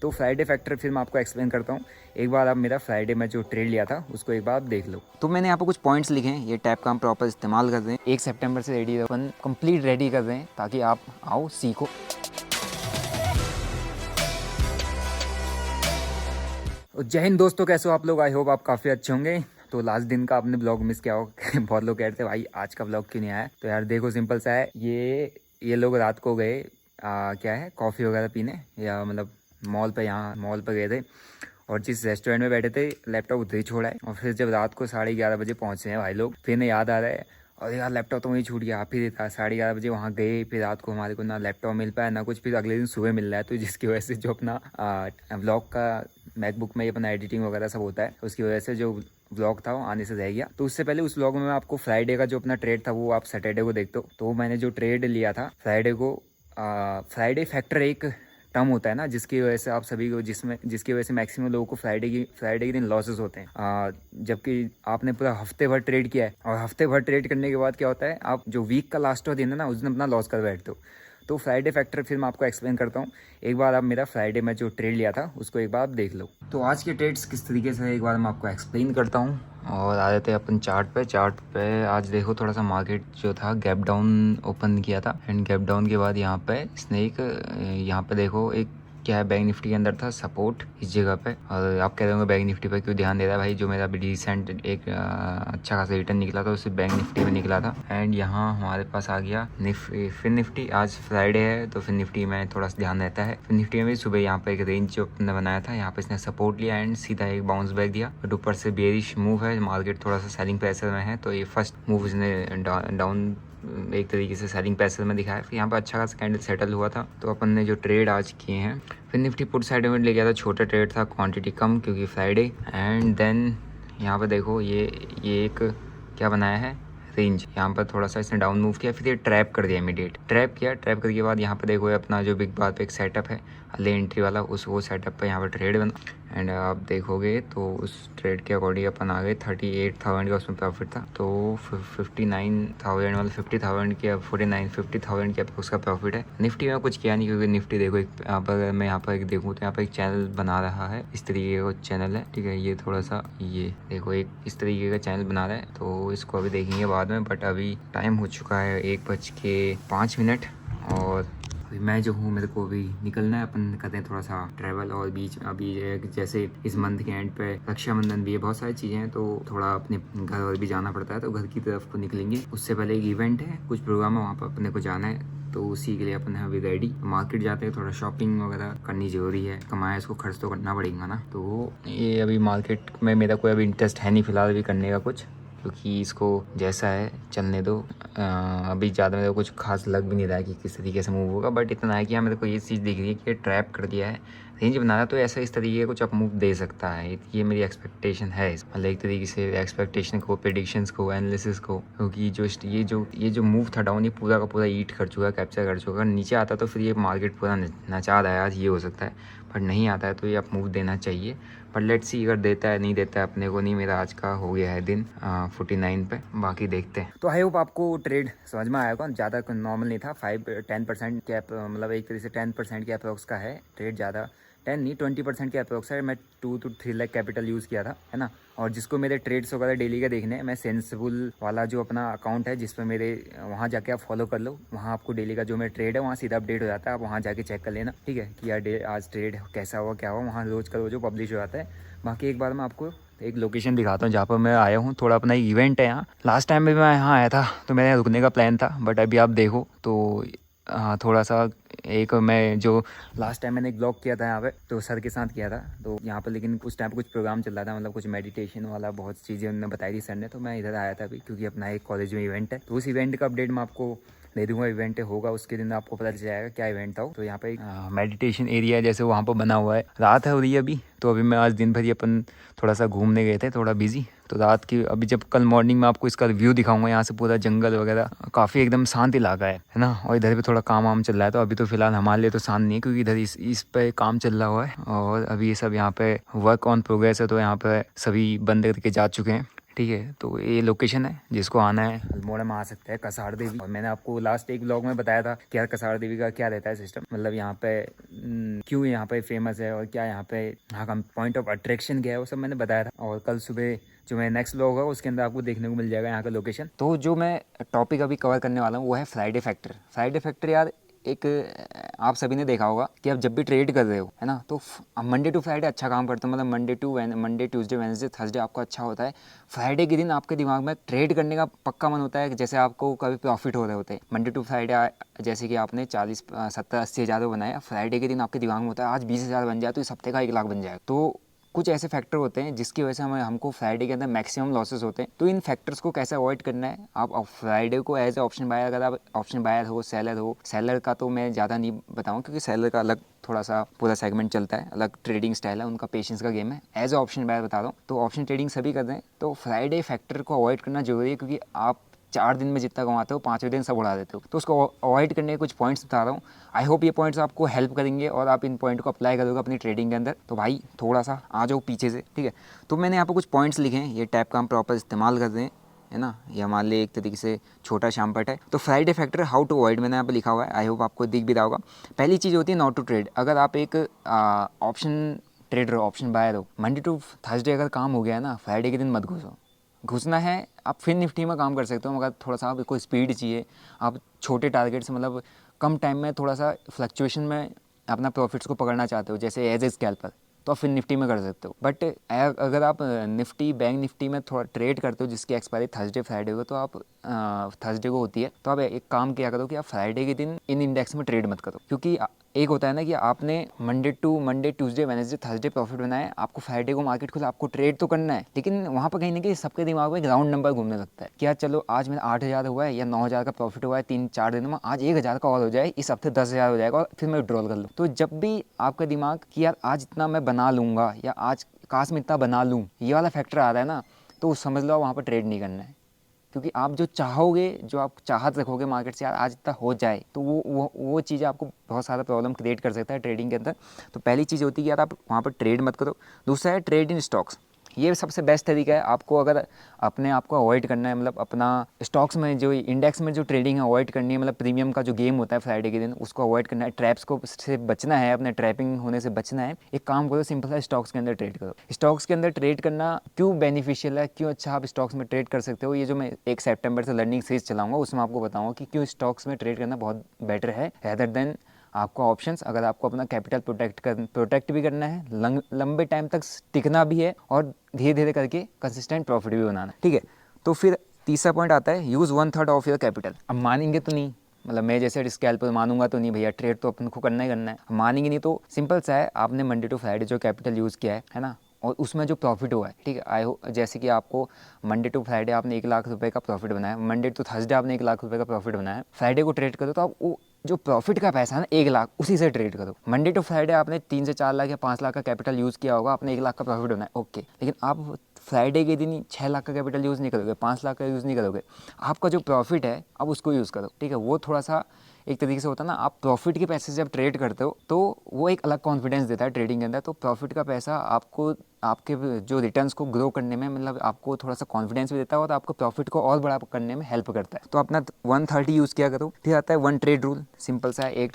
तो Friday factor फिर मैं आपको एक्सप्लेन करता हूँ। एक बार आप मेरा फ्राइडे में जो ट्रेड लिया था उसको एक बार आप देख लो। तो मैंने यहाँ पर कुछ पॉइंट्स लिखे हैं, ये टैब का हम प्रॉपर इस्तेमाल कर रहे हैं। 1 सितंबर से रेडी अपन कंप्लीट रेडी कर रहे हैं ताकि आप आओ सीखो। जय हिंद दोस्तों, कैसे हो आप लोग? आई होप आप काफ़ी अच्छे होंगे। तो लास्ट दिन का आपने ब्लॉग मिस किया हो बहुत लोग कह रहे थे भाई आज का ब्लॉग क्यों नहीं आया। तो यार देखो सिंपल सा है, ये लोग रात को गए क्या है कॉफ़ी वगैरह पीने, या मतलब मॉल पे, यहाँ मॉल पे गए थे और जिस रेस्टोरेंट में बैठे थे लैपटॉप उधर ही छोड़ा है। और फिर जब रात को 11:30 बजे पहुँचे हैं भाई लोग, फिर याद आ रहा है और यार लैपटॉप तो वहीं छूट गया। आप ही था 11:30 बजे वहाँ गए, फिर रात को हमारे को ना लैपटॉप मिल पाया ना कुछ, फिर अगले दिन सुबह मिल रहा है। तो जिसकी वजह से जो अपना व्लॉग का मैकबुक में अपना एडिटिंग वगैरह सब होता है, उसकी वजह से जो व्लॉग था वो आने से रह गया। तो उससे पहले उस व्लॉग में मैं आपको फ्राइडे का जो अपना ट्रेड था वो आप सैटरडे को देखते हो। तो मैंने जो ट्रेड लिया था फ्राइडे को, फ्राइडे फैक्टर एक टर्म होता है ना, जिसकी वजह से आप सभी को जिसकी वजह से मैक्सिमम लोगों को फ्राइडे के दिन लॉसेस होते हैं। जबकि आपने पूरा हफ्ते भर ट्रेड किया है और हफ्ते भर ट्रेड करने के बाद क्या होता है, आप जो वीक का लास्ट दिन है ना उस दिन अपना लॉस कर बैठते हो। तो फ्राइडे फैक्टर फिर मैं आपको एक्सप्लेन करता हूँ। एक बार आप मेरा फ्राइडे में जो ट्रेड लिया था उसको एक बार आप देख लो। तो आज के ट्रेड्स किस तरीके से एक बार मैं आपको एक्सप्लेन करता हूँ। और आ जाते हैं अपन चार्ट पे आज देखो थोड़ा सा मार्केट जो था गैप डाउन ओपन किया था, एंड गैप डाउन के बाद यहाँ पे स्नेक, यहाँ पे देखो एक क्या है, बैंक निफ्टी के अंदर था सपोर्ट इस जगह पे। और आप कह रहे होंगे बैंक निफ्टी पे क्यों ध्यान दे रहा है भाई, जो मेरा रिसेंट एक अच्छा खासा रिटर्न निकला था उससे बैंक निफ्टी में निकला था। एंड यहाँ हमारे पास आ गया फिर निफ्टी। आज फ्राइडे है तो फिर निफ्टी में थोड़ा सा ध्यान रहता है। फिर निफ्टी में भी सुबह यहाँ पे एक रेंज जो अपने बनाया था, यहाँ पे इसने सपोर्ट लिया एंड सीधा एक बाउंस बैक दिया। बट ऊपर से बेरिश मूव है, मार्केट थोड़ा सा सेलिंग प्रेशर में है। तो ये फर्स्ट मूव इसने डाउन एक तरीके से सेलिंग प्रेशर में दिखाया। फिर यहाँ पर अच्छा खासा कैंडल सेटल हुआ था। तो अपन ने जो ट्रेड आज किए हैं, फिर निफ्टी पुट साइड में ले गया था, छोटा ट्रेड था, क्वांटिटी कम क्योंकि फ्राइडे। एंड देन यहाँ पर देखो ये एक क्या बनाया है रेंज, यहाँ पर थोड़ा सा इसने डाउन मूव किया, फिर ये ट्रैप कर दिया इमीडिएट। ट्रैप करने के बाद यहाँ पर देखो अपना जो बिग बार पे एक सेटअप है ले एंट्री वाला, वो सेटअप पे यहाँ पर ट्रेड बना। एंड आप देखोगे तो उस ट्रेड के अकॉर्डिंग अपन आ गए 38,000 का उसमें प्रॉफिट था। तो 59,000 मतलब 50,000 के 50,000 के उसका प्रॉफिट है। निफ्टी में कुछ किया नहीं क्योंकि निफ्टी देखो एक यहाँ पर मैं यहाँ पर एक देखूँ तो यहाँ पर एक चैनल बना रहा है, इस तरीके का चैनल है, ठीक है। ये थोड़ा सा ये देखो एक इस तरीके का चैनल बना रहा है, तो इसको अभी देखेंगे बाद में। बट अभी टाइम हो चुका है 1:05 और मैं जो हूँ मेरे को अभी निकलना है। अपन करते हैं थोड़ा सा ट्रैवल और बीच में अभी जैसे इस मंथ के एंड पे रक्षाबंधन भी है, बहुत सारी चीज़ें हैं, तो थोड़ा अपने घर और भी जाना पड़ता है। तो घर की तरफ को निकलेंगे। उससे पहले एक इवेंट है, कुछ प्रोग्राम है, वहाँ पर अपने को जाना है। तो उसी के लिए अपन है अभी रेडी। मार्केट जाते हैं, थोड़ा शॉपिंग वगैरह करनी जरूरी है, कमाया इसको खर्च तो करना पड़ेगा ना। तो ये अभी मार्केट में मेरा कोई अभी इंटरेस्ट है नहीं फिलहाल अभी करने का कुछ, क्योंकि इसको जैसा है चलने दो। अभी ज़्यादा मेरे को कुछ खास लग भी नहीं रहा है कि किस तरीके से मूव होगा। बट इतना है कि मेरे को ये चीज़ दिख रही है कि ट्रैप कर दिया है, रेंज बना रहा, तो ऐसा इस तरीके का कुछ अप मूव दे सकता है। ये मेरी एक्सपेक्टेशन है, मतलब एक तरीके से एक्सपेक्टेशन को, प्रेडिक्शंस को, एनालिसिस को। क्योंकि ये जो मूव था डाउन, ये पूरा का पूरा ईट कर चुका है, कैप्चर कर चुका है। नीचे आता तो फिर ये मार्केट पूरा नचा रहा है आज, ये हो सकता है। बट नहीं आता है तो ये अप मूव देना चाहिए। पर लेट्स सी अगर देता है नहीं देता है अपने को नहीं। मेरा आज का हो गया है दिन 49 पे, बाकी देखते हैं। तो आई होप आपको ट्रेड समझ में आया होगा। ज़्यादा नॉर्मल नहीं था, 5-10% कैप, मतलब एक तरीके से 10% के अप्रोक्स का है ट्रेड। ज़्यादा 10 नहीं 20% के अप्रोक्स है। मैं 2 to 3 लाख कैपिटल यूज़ किया था, है ना। और जिसको मेरे ट्रेड्स वगैरह डेली का देखने हैं, मैं सेंसिबल वाला जो अपना अकाउंट है जिस पर मेरे, वहाँ जाके आप फॉलो कर लो। वहाँ आपको डेली का जो मेरा ट्रेड है वहाँ सीधा अपडेट हो जाता है। आप वहाँ जाके चेक कर लेना, ठीक है, कि यार आज ट्रेड कैसा हुआ क्या हुआ। वहाँ रोज का रोज जो पब्लिश हो जाता है। बाकी एक बार मैं आपको एक लोकेशन दिखाता हूँ जहाँ पर मैं आया हूँ। थोड़ा अपना इवेंट है यहाँ। लास्ट टाइम भी मैं यहाँ आया था तो मेरे रुकने का प्लान था, बट अभी आप देखो तो थोड़ा सा एक मैं जो लास्ट टाइम मैंने एक ब्लॉग किया था यहाँ पे, तो सर के साथ किया था। तो यहाँ पर लेकिन उस टाइम पे कुछ प्रोग्राम चल रहा था, मतलब कुछ मेडिटेशन वाला बहुत चीज़ें उन्होंने बताई थी सर ने। तो मैं इधर आया था अभी क्योंकि अपना एक कॉलेज में इवेंट है। तो उस इवेंट का अपडेट मैं आपको दे दूंगा। इवेंट होगा उसके दिन आपको पता चल जाएगा क्या इवेंट था। तो यहाँ पे मेडिटेशन एरिया जैसे वहाँ पर बना हुआ है। रात है हो रही है अभी, तो अभी मैं आज दिन भर ही अपन थोड़ा सा घूमने गए थे, थोड़ा बिजी। तो रात की अभी जब कल मॉर्निंग में आपको इसका व्यू दिखाऊंगा, यहाँ से पूरा जंगल वगैरह, काफ़ी एकदम शांत इलाका है ना। और इधर भी थोड़ा काम वाम चल रहा है। तो अभी तो फिलहाल हमारे लिए तो शांत नहीं है क्योंकि इधर इस पे काम चल रहा हुआ है। और अभी ये सब यहाँ पे वर्क ऑन प्रोग्रेस है। तो यहाँ पे सभी बंद करके जा चुके हैं, ठीक है, तो ये लोकेशन है, जिसको आना है अल्मोड़ा में आ सकता है, कसार देवी। और मैंने आपको लास्ट एक ब्लॉग में बताया था कि यार कसार देवी का क्या रहता है सिस्टम, मतलब यहाँ पे क्यों यहाँ पे फेमस है और क्या यहाँ पे यहाँ का पॉइंट ऑफ अट्रैक्शन क्या है, वो सब मैंने बताया था। और कल सुबह जो मेरा नेक्स्ट ब्लॉग है उसके अंदर आपको देखने को मिल जाएगा यहाँ का लोकेशन। तो जो मैं टॉपिक अभी कवर करने वाला हूँ वो है फ्राइडे फैक्टर। फ्राइडे फैक्टर यार एक आप सभी ने देखा होगा कि आप जब भी ट्रेड कर रहे हो, है ना, तो मंडे टू फ्राइडे अच्छा काम करते हो, मतलब मंडे ट्यूसडे वेडनेसडे थर्सडे आपको अच्छा होता है। फ्राइडे के दिन आपके दिमाग में ट्रेड करने का पक्का मन होता है, जैसे आपको कभी प्रॉफिट हो रहे होते हैं। मंडे टू फ्राइडे जैसे कि आपने 40 70 80 हज़ार बनाया, फ्राइडे के दिन आपके दिमाग में होता है आज 20 हज़ार बन जाए तो इस हफ्ते का 1 लाख बन जाए। तो कुछ ऐसे फैक्टर होते हैं जिसकी वजह से हमको फ्राइडे के अंदर मैक्सिमम लॉसेस होते हैं। तो इन फैक्टर्स को कैसे अवॉइड करना है, आप फ्राइडे को एज ए ऑप्शन बायर, अगर आप ऑप्शन बायर हो, सेलर का तो मैं ज़्यादा नहीं बताऊँ क्योंकि सेलर का अलग थोड़ा सा पूरा सेगमेंट चलता है, अलग ट्रेडिंग स्टाइल है, उनका पेशेंस का गेम है। एज ए ऑप्शन बायर बता रहा हूँ, तो ऑप्शन ट्रेडिंग सभी कर रहे हैं, तो फ्राइडे फैक्टर को अवॉइड करना जरूरी है, क्योंकि आप 4 दिन में जितना कमाते हो 5वें दिन सब उड़ा देते हो। तो उसको अवॉइड करने के कुछ पॉइंट्स बता रहा हूँ। आई होप ये पॉइंट्स आपको हेल्प करेंगे और आप इन पॉइंट को अप्लाई करोगे अपनी ट्रेडिंग के अंदर। तो भाई थोड़ा सा आ जाओ पीछे से, ठीक है। तो मैंने यहाँ पर कुछ पॉइंट्स लिखे हैं, ये टैप का हम प्रॉपर इस्तेमाल कर रहे हैं, है ना। ये हमारे लिए एक तरीके से छोटा शामपट है। तो Friday factor how to avoid मैंने यहाँ पर लिखा हुआ है, आई होप आपको दिख भी रहा होगा। पहली चीज़ होती है नॉट टू ट्रेड। अगर आप एक ऑप्शन ट्रेडर हो, ऑप्शन बायर हो, मंडे टू थर्सडे अगर काम हो गया है ना, फ्राइडे के दिन मत घुसो। घुसना है आप फिर निफ्टी में काम कर सकते हो, मगर थोड़ा सा आपको स्पीड चाहिए, आप छोटे टारगेट से, मतलब कम टाइम में थोड़ा सा फ्लक्चुएशन में अपना प्रॉफिट्स को पकड़ना चाहते हो, जैसे एज ए स्कैल्पर, तो आप फिर निफ्टी में कर सकते हो। बट अगर आप बैंक निफ्टी में थोड़ा ट्रेड करते हो जिसकी एक्सपायरी थर्सडे फ्राइडे को, तो आप थर्सडे को होती है, तो आप एक काम किया करो कि आप फ्राइडे के दिन इन इंडेक्स में ट्रेड मत करो। क्योंकि एक होता है ना कि आपने Monday Tuesday Wednesday Thursday profit बनाया, आपको फ्राइडे को मार्केट खुला, आपको ट्रेड तो करना है, लेकिन वहाँ पर कहीं ना कहीं सबके दिमाग में ग्राउंड नंबर घूमने लगता है कि यार चलो आज मेरा 8 हज़ार हुआ है या 9 हज़ार का प्रॉफिट हुआ है 3-4 दिन में, आज 1 हज़ार का और हो जाए, इस हफ्ते 10 हज़ार हो जाएगा और फिर मैं विड्रॉल कर लूँ। तो जब भी आपका दिमाग कि यार आज इतना मैं बना लूँगा या आज काश में इतना बना लूँ, ये वाला फैक्टर आ रहा है ना, तो समझ लो वहाँ पर ट्रेड नहीं करना है। क्योंकि आप जो चाहोगे, जो आप चाहत रखोगे मार्केट से यार आज इतना हो जाए, तो वो चीज़ आपको बहुत सारा प्रॉब्लम क्रिएट कर सकता है ट्रेडिंग के अंदर। तो पहली चीज़ होती है कि यार आप वहाँ पर ट्रेड मत करो। दूसरा है ट्रेड इन स्टॉक्स। ये सबसे बेस्ट तरीका है आपको, अगर अपने आप को अवॉइड करना है, मतलब अपना स्टॉक्स में जो इंडेक्स में जो ट्रेडिंग है अवॉइड करनी है, मतलब प्रीमियम का जो गेम होता है फ्राइडे के दिन उसको अवॉइड करना है, ट्रैप्स को से बचना है, अपने ट्रैपिंग होने से बचना है। एक काम करो, सिंपल सा स्टॉक्स के अंदर ट्रेड करो। स्टॉक्स के अंदर ट्रेड करना क्यों बेनिफिशियल है, क्यों अच्छा आप स्टॉक्स में ट्रेड कर सकते हो, ये जो मैं 1 सितंबर से लर्निंग सीरीज चलाऊंगा उसमें आपको बताऊंगा कि क्यों स्टॉक्स में ट्रेड करना बहुत बेटर है रेदर देन आपको ऑप्शंस। अगर आपको अपना कैपिटल प्रोटेक्ट भी करना है, लंबे टाइम तक टिकना भी है और धीरे धीरे करके कंसिस्टेंट प्रॉफिट भी बनाना है, ठीक है। तो फिर तीसरा पॉइंट आता है यूज़ 1/3 ऑफ योर कैपिटल। अब मानेंगे तो नहीं, मतलब मैं जैसे स्कैल्पर मानूंगा तो नहीं भैया, ट्रेड तो अपन को करना ही करना है, मानेंगे नहीं तो सिंपल सा है, आपने मंडे टू फ्राइडे जो कैपिटल यूज़ किया है ना, और उसमें जो प्रॉफिट हुआ है, ठीक है, आई हो जैसे कि आपको मंडे टू फ्राइडे आपने 1 लाख रुपए का प्रॉफिट बनाया, मंडे टू थर्सडे आपने 1 लाख रुपए का प्रॉफिट बनाया, फ्राइडे को ट्रेड करो तो आप वो जो प्रॉफिट का पैसा है ना 1 लाख, उसी से ट्रेड करो। मंडे टू फ्राइडे आपने 3 से 4 लाख या 5 लाख का कैपिटल यूज़ किया होगा, आपने 1 लाख का प्रॉफिट बनाया, ओके, लेकिन आप फ्राइडे के दिन 6 लाख का कैपिटल यूज़ नहीं करोगे, 5 लाख का यूज़ नहीं करोगे, आपका जो प्रॉफिट है अब उसको यूज़ करो, ठीक है। वो थोड़ा सा एक तरीके से होता है ना, आप प्रॉफिट के पैसे से जब ट्रेड करते हो तो वो एक अलग कॉन्फिडेंस देता है ट्रेडिंग के अंदर। तो प्रॉफिट का पैसा आपको आपके जो रिटर्न्स को ग्रो करने में, मतलब आपको थोड़ा सा कॉन्फिडेंस भी देता है और आपको प्रॉफिट को और बड़ा करने में हेल्प करता है। तो अपना 1/3 यूज़ किया करो। फिर आता है 1 ट्रेड रूल, सिंपल सा है, 1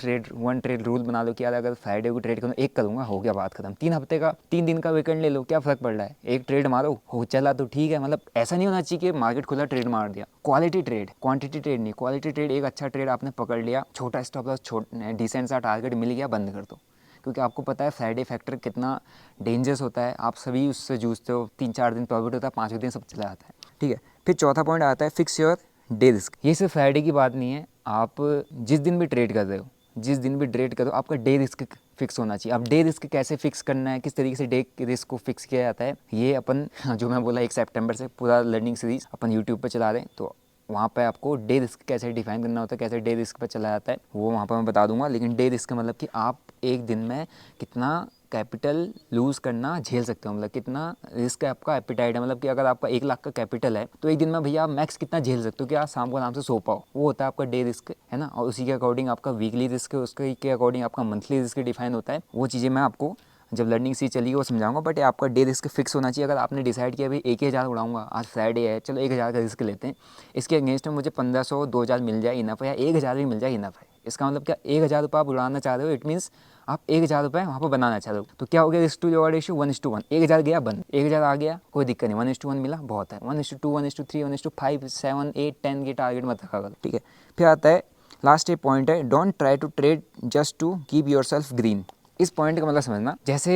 ट्रेड रूल बना लो कि यार अगर फ्राइडे को ट्रेड करूँ 1 करूँगा, हो गया बात खत्म। 3 दिन का वीकेंड ले लो, क्या फ़र्क पड़ रहा है, 1 ट्रेड मारो, हो चला तो ठीक है। मतलब ऐसा नहीं होना चाहिए कि मार्केट खुला ट्रेड मार दिया। क्वालिटी ट्रेड, क्वांटिटी ट्रेड नहीं, क्वालिटी ट्रेड, एक अच्छा ट्रेड आपने पकड़ लिया, छोटा स्टॉप लॉस, डिसेंट सा टारगेट मिल गया, बंद कर दो। क्योंकि आपको पता है फ्राइडे फैक्टर कितना डेंजरस होता है, आप सभी उससे जूझते हो, 3-4 दिन प्रॉफिट होता है, 5वें दिन सब चला जाता है, ठीक है। फिर चौथा पॉइंट आता है फिक्स योर डे रिस्क। ये सिर्फ फ्राइडे की बात नहीं है, आप जिस दिन भी ट्रेड कर रहे हो, जिस दिन भी ट्रेड करो, आपका डे रिस्क फिक्स होना चाहिए। अब डे रिस्क कैसे फिक्स करना है, किस तरीके से डे रिस्क को फिक्स किया जाता है, ये अपन जो मैं बोला 1 सितंबर से पूरा लर्निंग सीरीज अपन यूट्यूब पर चला रहे हैं, तो वहाँ पे आपको डे रिस्क कैसे डिफाइन करना होता है, कैसे डे रिस्क पर चला जाता है, वो वहाँ पर मैं बता दूंगा। लेकिन डे रिस्क का मतलब कि आप एक दिन में कितना कैपिटल लूज़ करना झेल सकते हो, मतलब कितना रिस्क है आपका एपिटाइट है, मतलब कि अगर आपका 1 लाख का कैपिटल है तो एक दिन में भैया आप मैक्स कितना झेल सकते हो कि आप शाम को आराम से सो पाओ, वो होता है आपका डे रिस्क, है ना। और उसी के अकॉर्डिंग आपका वीकली रिस्क है, उसके अकॉर्डिंग आपका मंथली रिस्क डिफाइन होता है। वो चीज़ें मैं आपको जब लर्निंग सी चली वो समझाऊंगा, बट आपका डे रिस्क फिक्स होना चाहिए। अगर आपने डिसाइड किया भाई 1,000 उड़ाऊंगा, आज फ्राइडे है, चलो 1,000 का रिस्क लेते हैं, इसके अगेंस्ट में मुझे 1,500 2,000 मिल जाए इनफ है, या 1,000 भी मिल जाए इनफ है। इसका मतलब क्या, 1,000 रुपये आप उड़ाना चाह रहे हो, इट मीन्स आप 1,000 रुपये वहाँ पर बनाना चाह रहे हो। तो क्या हो गया, रिस्क टू रिवॉर्ड रेशियो 1:1। 1,000 गया बंद, 1,000 आ गया कोई दिक्कत नहीं, 1:1 मिला बहुत है। 1:2 1:3 1:5 7 8 10 के टारगेट मत रखा करो, ठीक है। फिर आता है लास्ट एक पॉइंट है, don't try to trade just to keep yourself green. इस पॉइंट का मतलब समझना, जैसे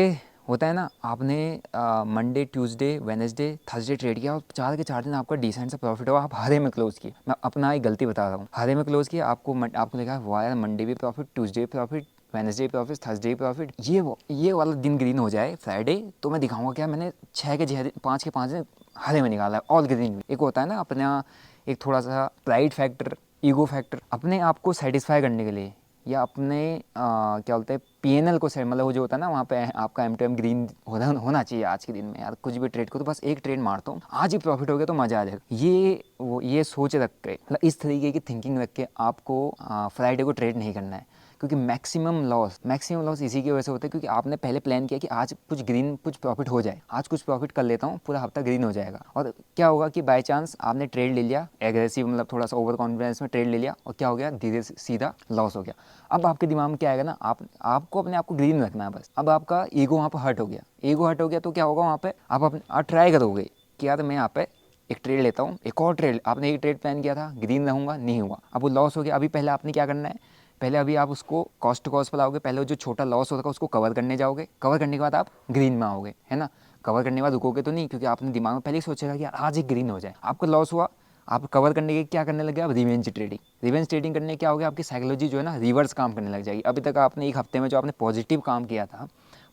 होता है ना, आपने Monday Tuesday Wednesday Thursday trade किया और 4 के 4 दिन आपका डिसेंट सा प्रॉफिट हुआ, आप हरे में क्लोज किए। मैं अपना एक गलती बता रहा हूँ, हरे में क्लोज किया, आपको देखा वाह यार मंडे भी प्रॉफिट, ट्यूसडे भी profit, Wednesday profit, Thursday profit, ये वाला दिन ग्रीन हो जाए फ्राइडे, तो मैं दिखाऊंगा क्या मैंने 6 के 6 दिन 5 के 5 दिन हरे में निकाला है, ऑल ग्रीन। एक होता है ना अपना एक थोड़ा सा प्राइड फैक्टर, ईगो फैक्टर, अपने आप को सेटिस्फाई करने के लिए, या अपने क्या बोलते हैं PNL को से, मतलब वो जो होता है ना वहाँ पे आपका M2M ग्रीन होना चाहिए आज के दिन में। यार कुछ भी ट्रेड को तो बस एक ट्रेड मारता हूँ, आज ही प्रॉफिट हो गया तो मज़ा आ जाएगा। ये सोच रख के, मतलब इस तरीके की थिंकिंग रख के आपको फ्राइडे को ट्रेड नहीं करना है, क्योंकि मैक्सिमम लॉस इसी की वजह से होता है, क्योंकि आपने पहले प्लान किया कि आज कुछ ग्रीन कुछ प्रॉफिट हो जाए, आज कुछ प्रॉफिट कर लेता हूँ, पूरा हफ्ता ग्रीन हो जाएगा। और क्या होगा कि बाय चांस आपने ट्रेड ले लिया एग्रेसिव, मतलब थोड़ा सा ओवर कॉन्फिडेंस में ट्रेड ले लिया, और क्या हो गया, धीरे सीधा लॉस हो गया। अब आपके दिमाग में क्या आएगा ना, आपको अपने आप को ग्रीन रखना है बस। अब आपका ईगो वहाँ पर हर्ट हो गया, तो क्या होगा वहाँ पर आप ट्राई करोगे कि यार मैं यहाँ पे एक ट्रेड लेता हूँ, एक और ट्रेड, आपने एक ट्रेड प्लान किया था ग्रीन रहूँगा, नहीं हुआ, अब वो लॉस हो गया। अभी पहले आपने क्या करना है, पहले अभी आप उसको कॉस्ट पर लाओगे, पहले जो छोटा लॉस होगा उसको कवर करने जाओगे, कवर करने के बाद आप ग्रीन में आओगे, है ना। कवर करने के बाद रुकोगे तो नहीं, क्योंकि आपने दिमाग में पहले ही सोचेगा कि आज एक ग्रीन हो जाए, आपका लॉस हुआ, आप कवर करने के क्या करने लगे, आप रिवेंज ट्रेडिंग करने क्या हो गया, आपकी साइकोलॉजी जो है ना रिवर्स काम करने लग जाएगी। अभी तक आपने एक हफ्ते में जो आपने पॉजिटिव काम किया था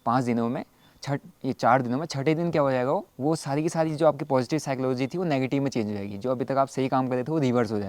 5 दिनों में, ये 4 दिनों में, छठे दिन क्या हो जाएगा, वो सारी की सारी जो आपकी पॉजिटिव साइकोलॉजी थी वो नेगेटिव में चेंज हो जाएगी। जो अभी तक आप सही काम कर रहे थे वो रिवर्स हो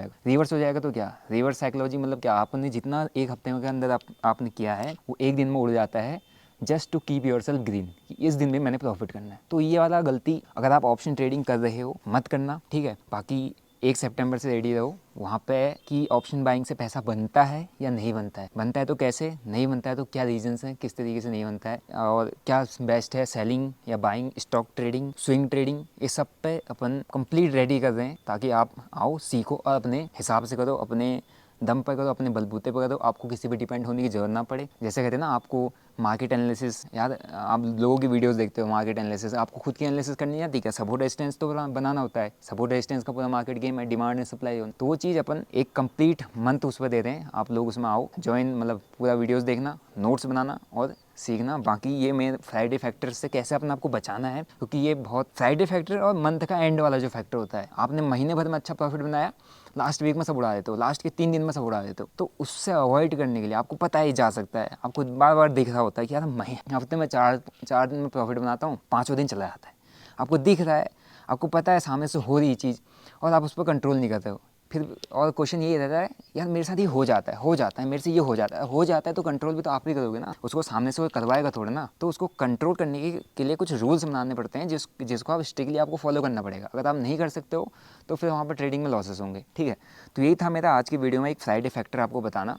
जाएगा। तो क्या रिवर्स साइकोलॉजी मतलब क्या, आपने जितना एक हफ्ते के अंदर आपने किया है वो एक दिन में उड़ जाता है, just to keep yourself green, इस दिन में मैंने प्रॉफिट करना है। तो ये वाला गलती अगर आप ऑप्शन ट्रेडिंग कर रहे हो मत करना, ठीक है। बाकी 1 सितंबर से रेडी रहो वहाँ पे कि ऑप्शन बाइंग से पैसा बनता है या नहीं बनता है तो कैसे, नहीं बनता है तो क्या रीजंस हैं, किस तरीके से नहीं बनता है, और क्या बेस्ट है सेलिंग या buying, stock trading, swing trading, इस सब पे अपन कंप्लीट रेडी कर रहे हैं, ताकि आप आओ सीखो और अपने हिसाब से करो, अपने दम पर करो, अपने बलबूते पर करो, आपको किसी पे डिपेंड होने की जरूरत ना पड़े। जैसे कहते हैं ना, आपको मार्केट एनालिसिस, यार आप लोगों की वीडियोस देखते हो मार्केट एनालिसिस, आपको खुद की एनालिसिस करनी आती है क्या, सपोर्ट रेजिस्टेंस तो बनाना होता है, सपोर्ट रेजिस्टेंस का पूरा मार्केट गेम है, डिमांड एंड सप्लाई, तो वो चीज़ अपन एक कंप्लीट मंथ उस पर दे रहे हैं। आप लोग उसमें आओ ज्वाइन, मतलब पूरा वीडियोस देखना, नोट्स बनाना और सीखना। बाकी ये मेन फ्राइडे फैक्टर से कैसे अपने आपको बचाना है, क्योंकि ये बहुत फ्राइडे फैक्टर और मंथ का एंड वाला जो फैक्टर होता है, आपने महीने भर में अच्छा प्रॉफिट बनाया, लास्ट वीक में सब उड़ा देते हो, लास्ट के 3 दिन में सब उड़ा देते हो, तो उससे अवॉइड करने के लिए आपको पता ही जा सकता है, आपको बार बार दिख रहा होता है कि यार हफ्ते में 4 दिन में प्रॉफिट बनाता हूँ, 5वें दिन चला जाता है, आपको दिख रहा है, आपको पता है सामने से हो रही चीज़, और आप उस पर कंट्रोल नहीं करते हो। फिर और क्वेश्चन ये रहता है, यार मेरे साथ ये हो जाता है, मेरे से ये हो जाता है, तो कंट्रोल भी तो आप ही करोगे ना, उसको सामने से वो करवाएगा थोड़ा ना। तो उसको कंट्रोल करने के लिए कुछ रूल्स बनाने पड़ते हैं, जिसको आप स्ट्रिक्टली आपको फॉलो करना पड़ेगा। अगर आप नहीं कर सकते हो तो फिर वहाँ पर ट्रेडिंग में लॉसेस होंगे, ठीक है। तो यही था मेरा आज की वीडियो में, एक फ्राइडे फैक्टर आपको बताना।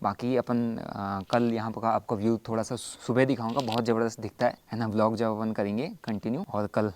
बाकी अपन कल यहाँ पर आपका व्यू थोड़ा सा सुबह दिखाऊंगा, बहुत ज़बरदस्त दिखता है ना, व्लॉग जब अपन करेंगे कंटिन्यू। और कल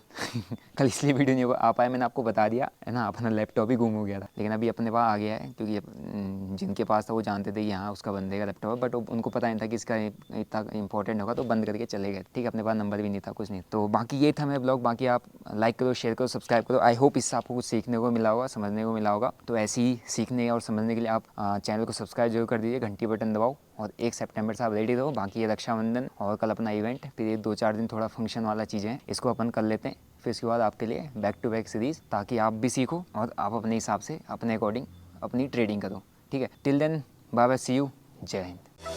कल इसलिए वीडियो नहीं आ पाया, मैंने आपको बता दिया है ना, अपना लैपटॉप ही गुम हो गया था, लेकिन अभी अपने पास आ गया है, क्योंकि जिनके पास था वो जानते थे कि यहाँ उसका बंदे का लैपटॉप है, बट उनको पता नहीं था कि इसका इतना इंपॉर्टेंट होगा, तो बंद करके चले गए, ठीक है। अपने पास नंबर भी नहीं था, कुछ नहीं। तो बाकी ये था मेरा ब्लॉग। बाकी आप लाइक करो, शेयर करो, सब्सक्राइब करो। आई होप इससे आपको कुछ सीखने को मिला होगा, समझने को मिला होगा। तो ऐसे ही सीखने और समझने के लिए आप चैनल को सब्सक्राइब जरूर कर दीजिए, घंटी बटन दबाओ, और 1 सितंबर से आप रेडी रहो। बाकी ये रक्षाबंधन और कल अपना इवेंट, फिर ये 2-4 दिन थोड़ा फंक्शन वाला चीज़ें हैं, इसको अपन कर लेते हैं। फिर इसके बाद आपके लिए बैक टू बैक सीरीज़, ताकि आप भी सीखो और आप अपने हिसाब से अपने अकॉर्डिंग अपनी ट्रेडिंग करो, ठीक है। Till then bye bye, see you, जय हिंद।